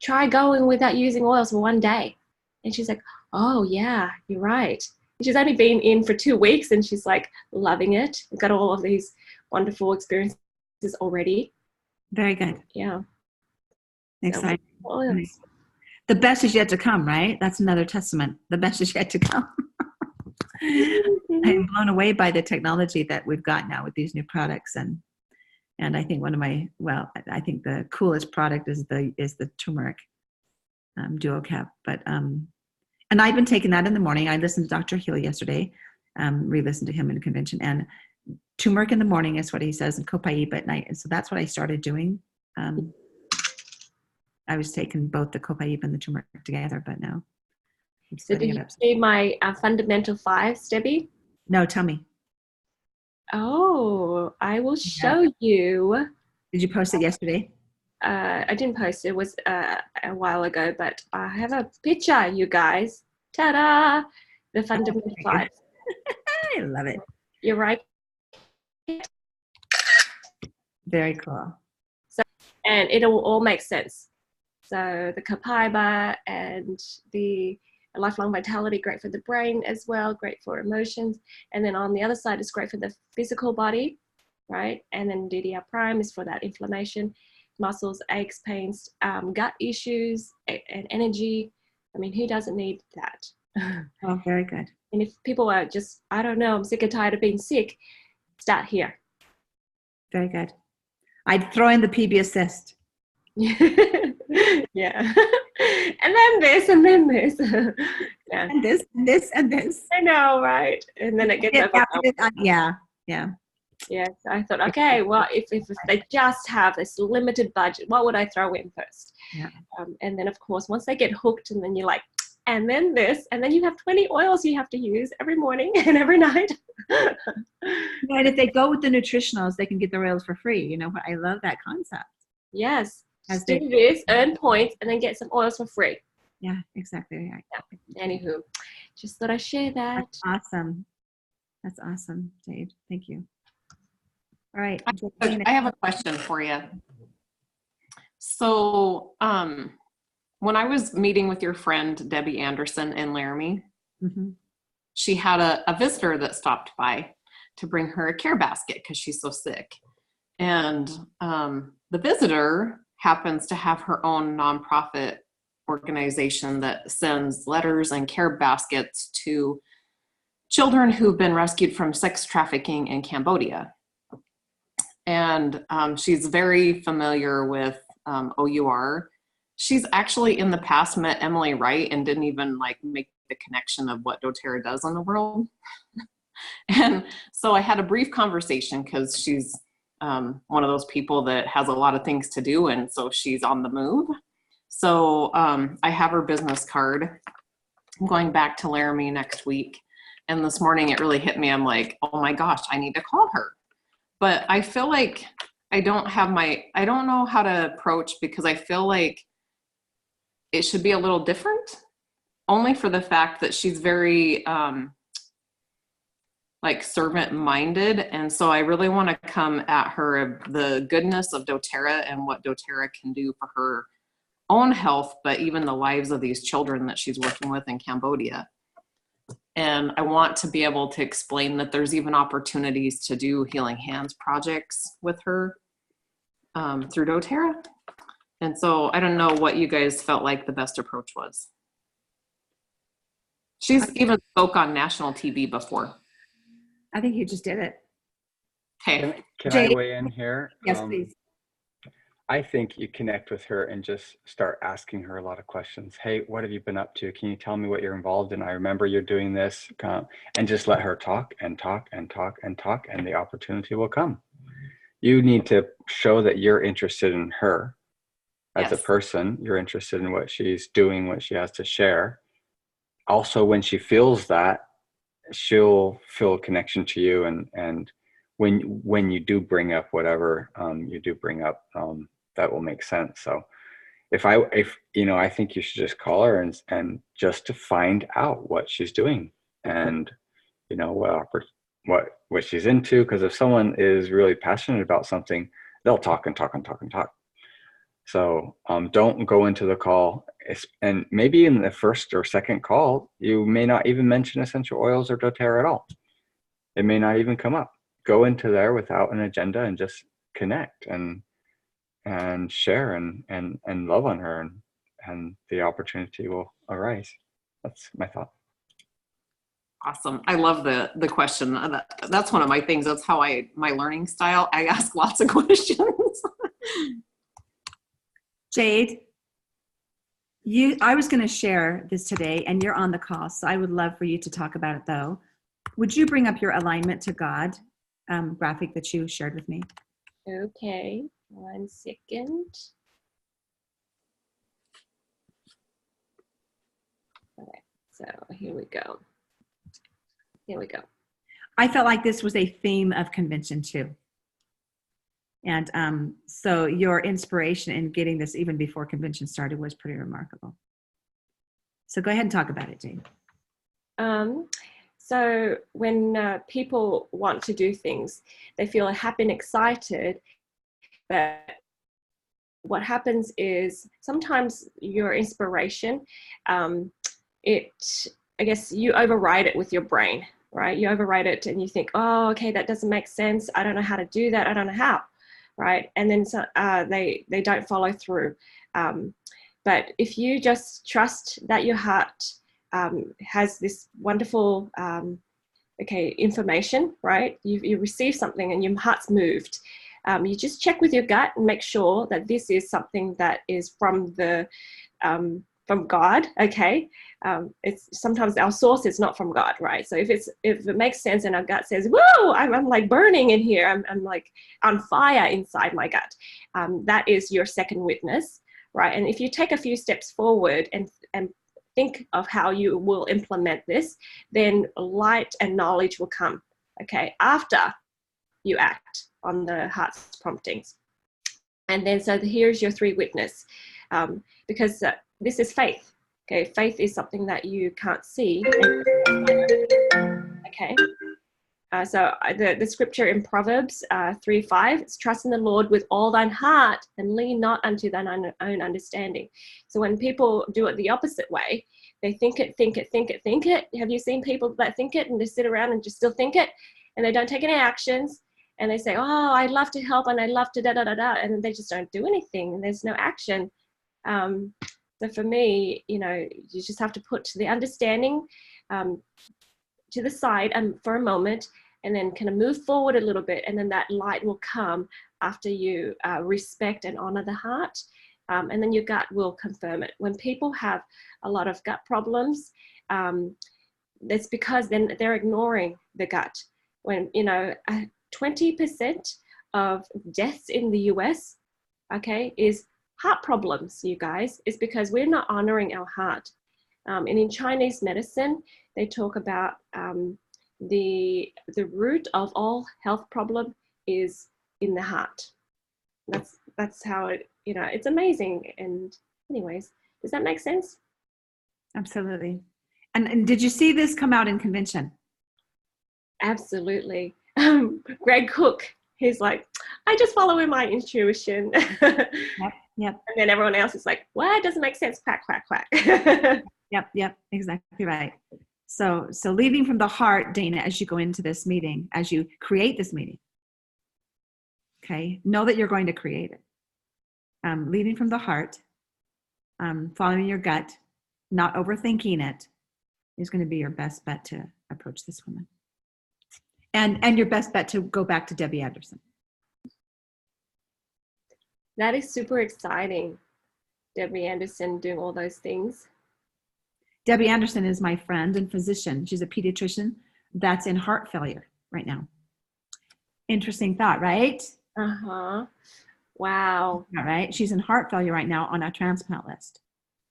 Speaker 4: Try going without using oils for one day. And she's like, oh yeah, you're right. And she's only been in for 2 weeks, and she's like loving it. We've got all of these wonderful experiences already.
Speaker 1: Very good.
Speaker 4: Yeah.
Speaker 1: Exciting.
Speaker 4: So,
Speaker 1: the best is yet to come, right? That's another testament. The best is yet to come. I'm blown away by the technology that we've got now with these new products, and I think I think the coolest product is the turmeric duo cap. But and I've been taking that in the morning. I listened to Dr. Heal yesterday, re-listened to him in convention, and turmeric in the morning is what he says, and copaiba at night. And so that's what I started doing. I was taking both the copaiba and the turmeric together, but now I'm
Speaker 4: So
Speaker 1: setting
Speaker 4: did
Speaker 1: it
Speaker 4: you
Speaker 1: up.
Speaker 4: see my fundamental 5s, Debbie?
Speaker 1: No, tell me.
Speaker 4: Oh, I will
Speaker 1: Yeah.
Speaker 4: show you.
Speaker 1: Did you post it yesterday?
Speaker 4: I didn't post it. It was a while ago, but I have a picture, you guys. Ta-da! The fundamental
Speaker 1: very
Speaker 4: 5s.
Speaker 1: I love it.
Speaker 4: You're right.
Speaker 1: Very cool.
Speaker 4: And it'll all make sense. So the Copaiba and the lifelong vitality, great for the brain as well, great for emotions. And then on the other side is great for the physical body, right? And then DDR prime is for that inflammation, muscles, aches, pains, gut issues, and energy. I mean, who doesn't need that?
Speaker 1: Oh, very good.
Speaker 4: And if people are just, I don't know, I'm sick and tired of being sick, start here.
Speaker 1: Very good. I'd throw in the PB assist.
Speaker 4: Yeah. And then this, and then this. Yeah.
Speaker 1: And this, and this, and this.
Speaker 4: I know, right? And then it gets overwhelming.
Speaker 1: Yeah, yeah.
Speaker 4: Yeah. So I thought, okay, well, if they just have this limited budget, what would I throw in first?
Speaker 1: Yeah.
Speaker 4: And then, of course, once they get hooked, and then you're like, and then this, and then you have 20 oils you have to use every morning and every night.
Speaker 1: And if they go with the nutritionals, they can get their oils for free. You know, I love that concept.
Speaker 4: Yes.
Speaker 1: As
Speaker 4: Just do this, earn points, and then get some oils for free.
Speaker 1: Yeah, exactly. Right.
Speaker 4: Anywho, just thought I'd share that.
Speaker 1: That's awesome. That's awesome, Dave. Thank you. All right.
Speaker 5: I have a question for you. So, when I was meeting with your friend Debbie Anderson in Laramie,
Speaker 1: Mm-hmm.
Speaker 5: she had a visitor that stopped by to bring her a care basket because she's so sick. And the visitor happens to have her own nonprofit organization that sends letters and care baskets to children who've been rescued from sex trafficking in Cambodia. And she's very familiar with OUR. She's actually in the past met Emily Wright and didn't even like make the connection of what doTERRA does in the world. And so I had a brief conversation because she's one of those people that has a lot of things to do, and so she's on the move. So I have her business card. I'm going back to Laramie next week, and this morning it really hit me. I'm like, oh my gosh, I need to call her. But I feel like I don't know how to approach, because I feel like it should be a little different, only for the fact that she's very like servant minded. And so I really want to come at her the goodness of doTERRA and what doTERRA can do for her own health, but even the lives of these children that she's working with in Cambodia. And I want to be able to explain that there's even opportunities to do Healing Hands projects with her through doTERRA. And so I don't know what you guys felt like the best approach was. She's even spoke on national TV before.
Speaker 1: I think you just did it.
Speaker 5: Okay.
Speaker 3: Can
Speaker 1: Jay-
Speaker 3: I weigh in here?
Speaker 1: Yes, please.
Speaker 3: I think you connect with her and just start asking her a lot of questions. Hey, what have you been up to? Can you tell me what you're involved in? I remember you're doing this. And just let her talk and talk and talk and talk, and the opportunity will come. You need to show that you're interested in her as a person. You're interested in what she's doing, what she has to share. Also, when she feels that, she'll feel a connection to you. And when you do bring up whatever you do bring up, that will make sense. So if I think you should just call her and just to find out what she's doing and what she's into. Because if someone is really passionate about something, they'll talk and talk and talk and talk. So don't go into the call, and maybe in the first or second call, you may not even mention essential oils or doTERRA at all. It may not even come up. Go into there without an agenda and just connect and share and love on her, and the opportunity will arise. That's my thought.
Speaker 5: Awesome. I love the question. That's one of my things. That's how my learning style. I ask lots of questions.
Speaker 1: Jade, I was going to share this today, and you're on the call, so I would love for you to talk about it, though. Would you bring up your alignment to God graphic that you shared with me?
Speaker 4: Okay, 1 second. Okay. So here we go. Here we go.
Speaker 1: I felt like this was a theme of convention too. And so your inspiration in getting this even before convention started was pretty remarkable. So go ahead and talk about it, Jane.
Speaker 4: So when people want to do things, they feel happy and excited, but what happens is sometimes your inspiration, I guess you override it with your brain, right? You override it and you think, oh, okay, that doesn't make sense. I don't know how to do that. I don't know how, right? And then so, they don't follow through. But if you just trust that your heart has this wonderful, information, right? You receive something and your heart's moved. You just check with your gut and make sure that this is something that is from God, okay? It's sometimes our source is not from God, right? So if it makes sense and our gut says, whoa, I'm like burning in here, I'm like on fire inside my gut, that is your second witness, right? And if you take a few steps forward and think of how you will implement this, then light and knowledge will come, okay, after you act on the heart's promptings. And then so here's your three witness, because this is faith. Okay, faith is something that you can't see. Okay, so the scripture in Proverbs 3:5, it's trust in the Lord with all thine heart and lean not unto thine own understanding. So when people do it the opposite way, they think it. Have you seen people that think it and they sit around and just still think it and they don't take any actions? And they say, oh, I'd love to help and I'd love to da-da-da-da, and they just don't do anything and there's no action. So for me, you just have to put the understanding to the side for a moment and then kind of move forward a little bit, and then that light will come after you respect and honor the heart, and then your gut will confirm it. When people have a lot of gut problems, it's because then they're ignoring the gut. When 20% of deaths in the US, okay, is heart problems, you guys, is because we're not honoring our heart. And in Chinese medicine, they talk about the root of all health problem is in the heart. That's how it, it's amazing. And anyways, does that make sense?
Speaker 1: Absolutely. And did you see this come out in convention?
Speaker 4: Absolutely. Greg Cook, he's like, I just follow in my intuition.
Speaker 1: Yep.
Speaker 4: And then everyone else is like, what? Doesn't make sense. Quack, quack, quack.
Speaker 1: Yep. Exactly right. So leading from the heart, Dana, as you go into this meeting, as you create this meeting, okay, know that you're going to create it. Leading from the heart, following your gut, not overthinking it, is going to be your best bet to approach this woman. And your best bet to go back to Debbie Anderson.
Speaker 4: That is super exciting. Debbie Anderson doing all those things.
Speaker 1: Debbie Anderson is my friend and physician. She's a pediatrician that's in heart failure right now. Interesting thought, right?
Speaker 4: Uh-huh. Wow.
Speaker 1: All right. She's in heart failure right now on a transplant list.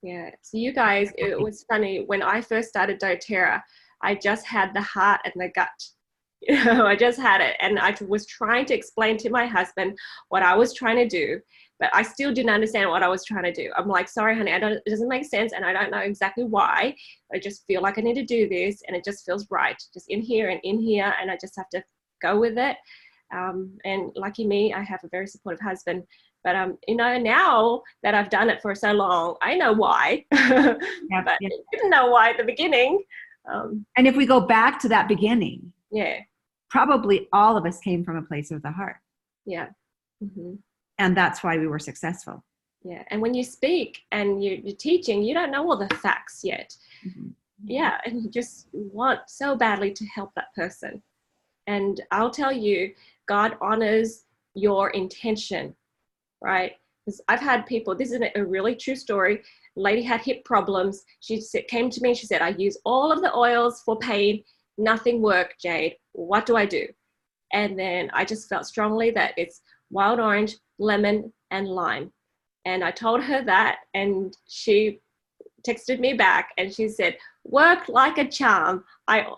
Speaker 4: Yeah. So you guys, it was funny. When I first started doTERRA, I just had the heart and the gut. I just had it. And I was trying to explain to my husband what I was trying to do, but I still didn't understand what I was trying to do. I'm like, sorry, honey, it doesn't make sense. And I don't know exactly why. I just feel like I need to do this. And it just feels right. Just in here and in here. And I just have to go with it. And lucky me, I have a very supportive husband. But, now that I've done it for so long, I know why. But I didn't know why at the beginning.
Speaker 1: And if we go back to that beginning,
Speaker 4: yeah,
Speaker 1: probably all of us came from a place of the heart.
Speaker 4: Yeah. Mm-hmm.
Speaker 1: And that's why we were successful.
Speaker 4: Yeah. And when you speak and you're teaching, you don't know all the facts yet. Mm-hmm. Yeah. And you just want so badly to help that person. And I'll tell you, God honors your intention, right? Because I've had people, this is a really true story. Lady had hip problems. She came to me and she said, I use all of the oils for pain. Nothing worked, Jade. What do I do? And then I just felt strongly that it's wild orange, lemon, and lime. And I told her that, and she texted me back and she said, "Work like a charm.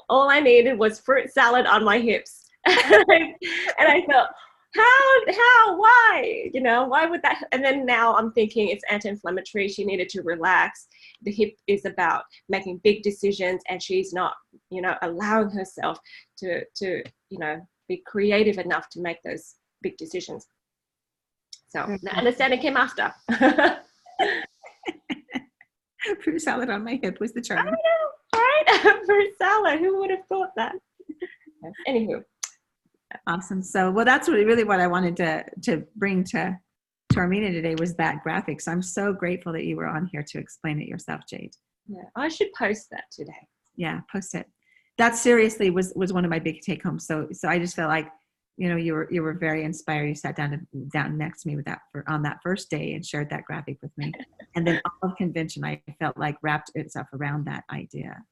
Speaker 4: All I needed was fruit salad on my hips." And I thought, how, why? Why would that? And then now I'm thinking it's anti-inflammatory. She needed to relax. The hip is about making big decisions, and she's not, allowing herself to be creative enough to make those big decisions. So the understanding came after.
Speaker 1: Fruit salad on my hip was the
Speaker 4: I
Speaker 1: charm.
Speaker 4: know, right? Fruit salad. Who would have thought that? Anywho.
Speaker 1: Awesome. So, well, that's really what I wanted to bring to our meeting today was that graphic. So I'm so grateful that you were on here to explain it yourself, Jade.
Speaker 4: Yeah, I should post that today.
Speaker 1: Yeah, post it. That seriously was one of my big take homes. So I just felt like, you were very inspired. You sat down next to me with that on that first day and shared that graphic with me. And then all of convention, I felt like wrapped itself around that idea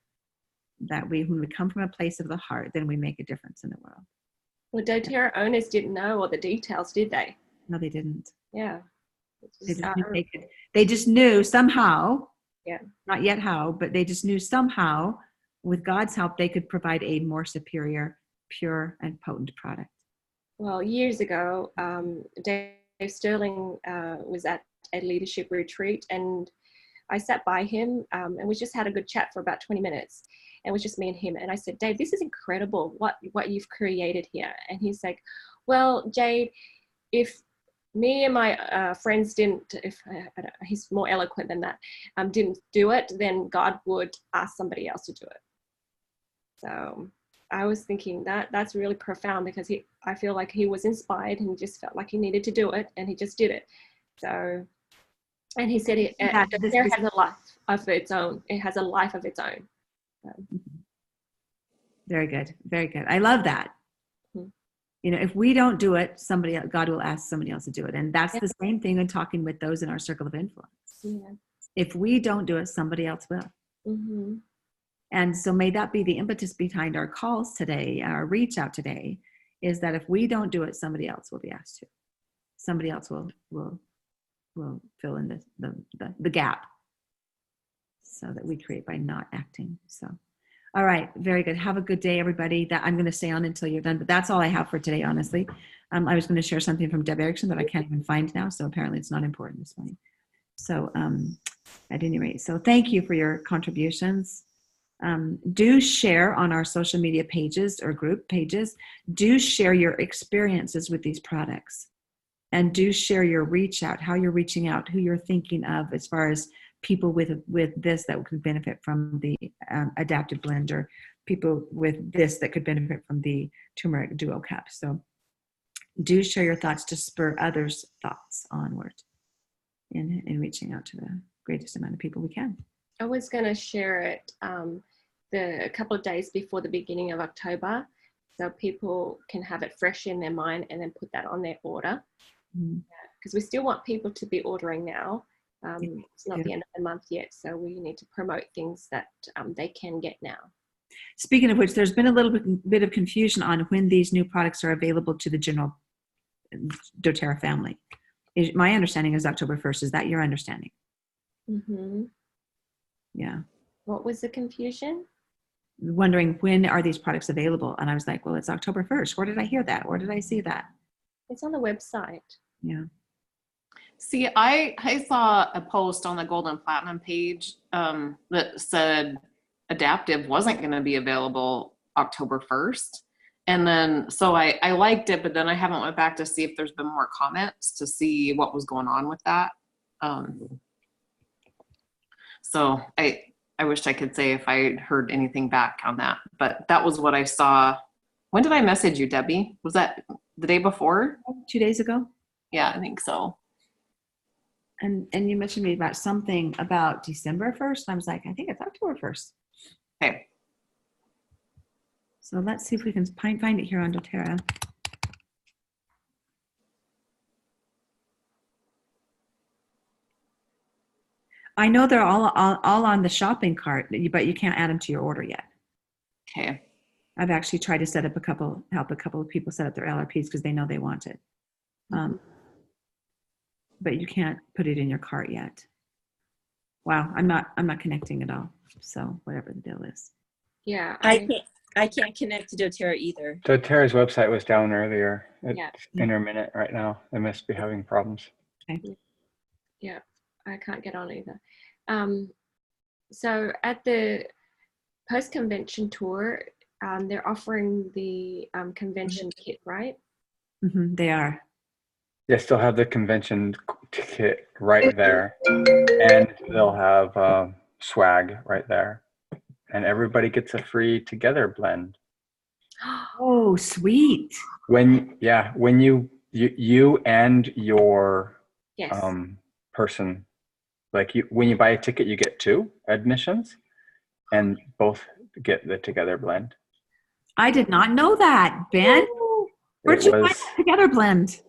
Speaker 1: that when we come from a place of the heart, then we make a difference in the world.
Speaker 4: Well, doTERRA owners didn't know all the details, did they?
Speaker 1: No, they didn't.
Speaker 4: Yeah.
Speaker 1: They just knew somehow,
Speaker 4: yeah,
Speaker 1: not yet how, but they just knew somehow with God's help, they could provide a more superior, pure, and potent product.
Speaker 4: Well, years ago, Dave Sterling was at a leadership retreat, and I sat by him and we just had a good chat for about 20 minutes. And it was just me and him. And I said, "Dave, this is incredible what you've created here." And he's like, "Well, Jade, if me and my friends didn't, he's more eloquent than that, didn't do it, then God would ask somebody else to do it." So I was thinking that's really profound, because I feel like he was inspired and he just felt like he needed to do it, and he just did it. So, and he said it has a life of its own. It has a life of its own.
Speaker 1: Very good. Very good. I love that. If we don't do it, God will ask somebody else to do it. And that's the same thing in talking with those in our circle of influence.
Speaker 4: Yeah.
Speaker 1: If we don't do it, somebody else will.
Speaker 4: Mm-hmm.
Speaker 1: And so may that be the impetus behind our calls today, our reach out today, is that if we don't do it, somebody else will be asked to. Somebody else will fill in the gap, so that we create by not acting. So, all right, very good. Have a good day, everybody. That I'm going to stay on until you're done, but that's all I have for today, honestly. I was going to share something from Deb Erickson that I can't even find now, so apparently it's not important this morning. So at any rate, so thank you for your contributions. Do share on our social media pages or group pages. Do share your experiences with these products, and do share your reach out, how you're reaching out, who you're thinking of as far as people with this that could benefit from the adaptive blend, or people with this that could benefit from the turmeric duo cap. So do share your thoughts to spur others' thoughts onward in reaching out to the greatest amount of people we can.
Speaker 4: I was going to share it a couple of days before the beginning of October, so people can have it fresh in their mind and then put that on their order. Because we still want people to be ordering now. It's not the end of the month yet, so we need to promote things that they can get now.
Speaker 1: Speaking of which, there's been a little bit of confusion on when these new products are available to the general doTERRA family. My understanding is October 1st. Is that your understanding?
Speaker 4: Mm-hmm.
Speaker 1: Yeah.
Speaker 4: What was the confusion?
Speaker 1: Wondering when are these products available? And I was like, well, it's October 1st. Where did I hear that? Where did I see that?
Speaker 4: It's on the website.
Speaker 1: Yeah.
Speaker 5: See, I saw a post on the Gold and Platinum page that said Adaptive wasn't going to be available October 1st. And then, so I liked it, but then I haven't went back to see if there's been more comments to see what was going on with that. So I wished I could say if I heard anything back on that, but that was what I saw. When did I message you, Debbie? Was that the day before?
Speaker 1: 2 days ago.
Speaker 5: Yeah, I think so.
Speaker 1: And you mentioned me about something about December 1st. I was like, I think it's October 1st.
Speaker 5: Okay.
Speaker 1: So let's see if we can find it here on doTERRA. I know they're all on the shopping cart, but you can't add them to your order yet.
Speaker 5: Okay.
Speaker 1: I've actually tried to help a couple of people set up their LRPs because they know they want it. But you can't put it in your cart yet. Wow, I'm not connecting at all. So whatever the deal is.
Speaker 4: Yeah.
Speaker 2: I can't connect to doTERRA either.
Speaker 3: doTERRA's website was down earlier. It's
Speaker 4: Yeah.
Speaker 3: intermittent right now. They must be having problems.
Speaker 4: Yeah, I can't get on either. So at the post-convention tour, they're offering the convention kit, right?
Speaker 1: They are.
Speaker 3: They still have the convention kit right there, and they'll have swag right there, and everybody gets a free Together blend.
Speaker 1: Oh, sweet.
Speaker 3: When you and your
Speaker 4: Yes.
Speaker 3: person, like when you buy a ticket, you get 2 admissions, and both get the Together blend.
Speaker 1: I did not know that, Ben. Where'd you find that Together blend?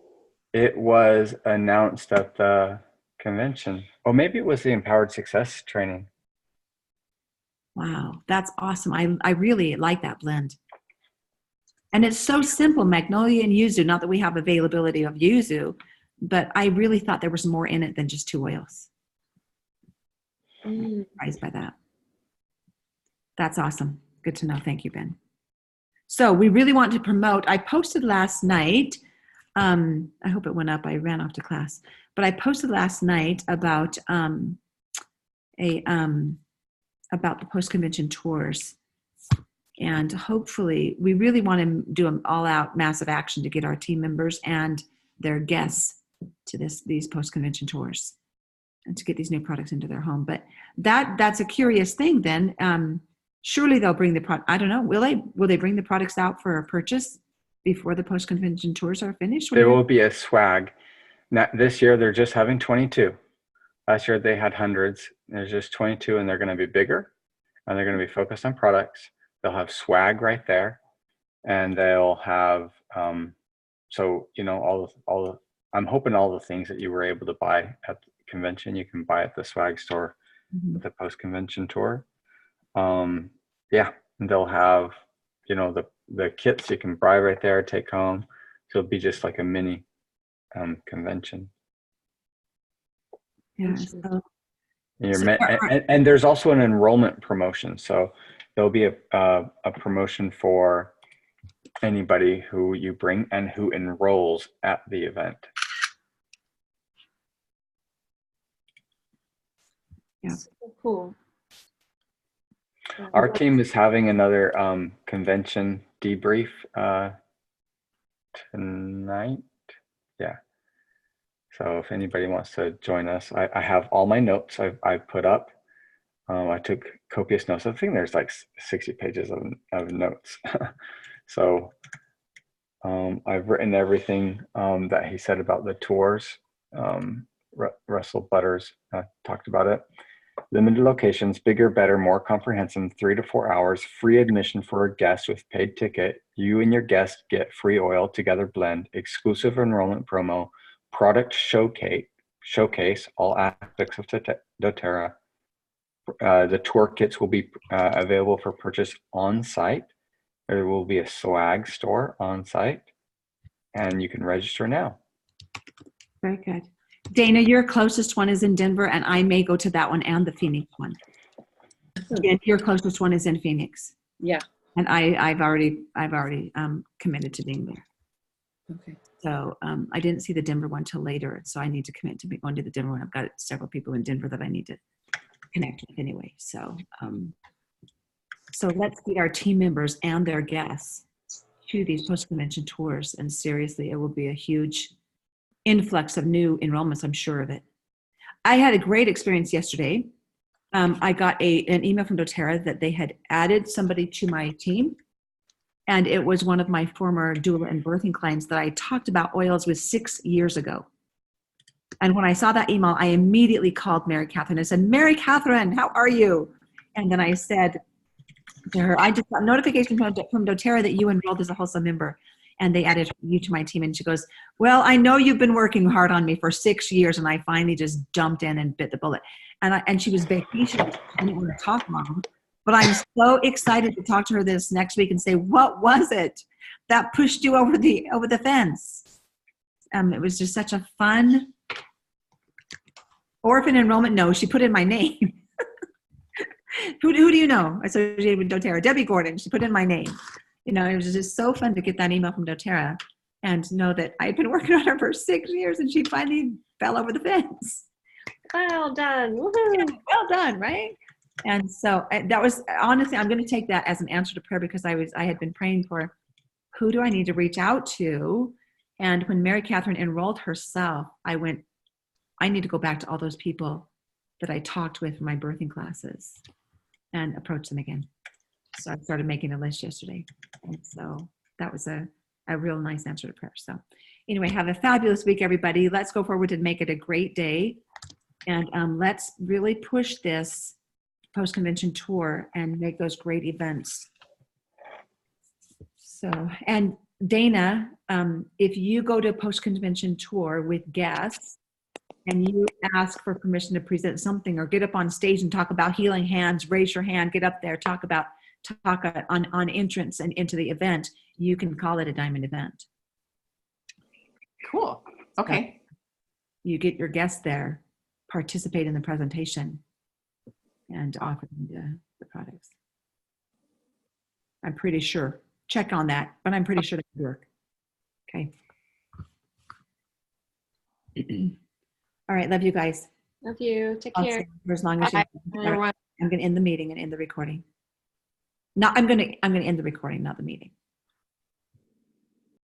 Speaker 3: It was announced at the convention. Oh, maybe it was the Empowered Success training.
Speaker 1: Wow, that's awesome. I really like that blend. And it's so simple, magnolia and yuzu. Not that we have availability of yuzu, but I really thought there was more in it than just 2 oils. Surprised by that. That's awesome. Good to know. Thank you, Ben. So we really want to promote. I posted last night. I hope it went up. I ran off to class, but I posted last night about about the post-convention tours, and hopefully we really want to do an all-out massive action to get our team members and their guests to these post-convention tours and to get these new products into their home. But that's a curious thing. Then surely they'll bring the product. I don't know. Will they bring the products out for a purchase before the post-convention tours are finished?
Speaker 3: There will be a swag. Now, this year, they're just having 22. Last year, they had hundreds. There's just 22, and they're going to be bigger, and they're going to be focused on products. They'll have swag right there, and they'll have, so, you know, I'm hoping all the things that you were able to buy at the convention, you can buy at the swag store with the post-convention tour. Yeah, and they'll have, you know, the kits you can buy right there, take home. So it'll be just like a mini convention.
Speaker 1: Yeah. So,
Speaker 3: And there's also an enrollment promotion. So there'll be a promotion for anybody who you bring and who enrolls at the event.
Speaker 1: yeah.
Speaker 4: So cool.
Speaker 3: Our team is having another convention debrief tonight. Yeah. So if anybody wants to join us, I have all my notes I've put up. I took copious notes. I think there's like 60 pages of notes. So I've written everything that he said about the tours. Russell Butters talked about it. Limited locations, bigger, better, more comprehensive, 3 to 4 hours, free admission for a guest with paid ticket. You and your guest get free oil Together blend, exclusive enrollment promo, product showcase all aspects of doTERRA. The tour kits will be available for purchase on site. There will be a swag store on site, and you can register now.
Speaker 1: Very good. Dana, your closest one is in Denver, and I may go to that one and the Phoenix one. And your closest one is in Phoenix.
Speaker 6: Yeah.
Speaker 1: And I've already committed to being there.
Speaker 6: Okay.
Speaker 1: So I didn't see the Denver one till later, so I need to commit to going to the Denver one. I've got several people in Denver that I need to connect with anyway. So so let's get our team members and their guests to these post-convention tours, and seriously, it will be a huge influx of new enrollments, I'm sure of it. I had a great experience yesterday. I got an email from doTERRA that they had added somebody to my team, and it was one of my former doula and birthing clients that I talked about oils with 6 years ago. And when I saw that email, I immediately called Mary Catherine and said, Mary Catherine, how are you? And then I said to her, I just got a notification from doTERRA that you enrolled as a Wholesome member, and they added you to my team. And she goes, well, I know you've been working hard on me for 6 years, and I finally just jumped in and bit the bullet. And she was very patient. I didn't want to talk long, but I'm so excited to talk to her this next week and say, what was it that pushed you over the fence? It was just such a fun Orphan enrollment, no, she put in my name. Who do you know associated with doTERRA? Debbie Gordon, she put in my name. You know, it was just so fun to get that email from doTERRA and to know that I'd been working on her for 6 years and she finally fell over the fence.
Speaker 4: Well done.
Speaker 1: Yeah,
Speaker 4: Woohoo.
Speaker 1: well done, right? And so that was, honestly, I'm going to take that as an answer to prayer because I had been praying for who do I need to reach out to? And when Mary Catherine enrolled herself, I went, I need to go back to all those people that I talked with in my birthing classes and approach them again. So I started making a list yesterday. And so that was a real nice answer to prayer. So anyway, have a fabulous week, everybody. Let's go forward and make it a great day. And let's really push this post-convention tour and make those great events. So, and Dana, if you go to a post-convention tour with guests and you ask for permission to present something or get up on stage and talk about healing hands, raise your hand, get up there, talk on entrance and into the event, you can call it a diamond event.
Speaker 5: Cool. Okay.
Speaker 1: You get your guests there, participate in the presentation, and offer them the products. I'm pretty sure. Check on that, but I'm pretty sure that could work. Okay. All right, love you guys.
Speaker 4: Love you. Take
Speaker 1: I'll
Speaker 4: care.
Speaker 1: stay for as long as you.
Speaker 4: Bye,
Speaker 1: All right,
Speaker 4: everyone.
Speaker 1: I'm going to end the meeting and end the recording. No, I'm going to end the recording, not the meeting.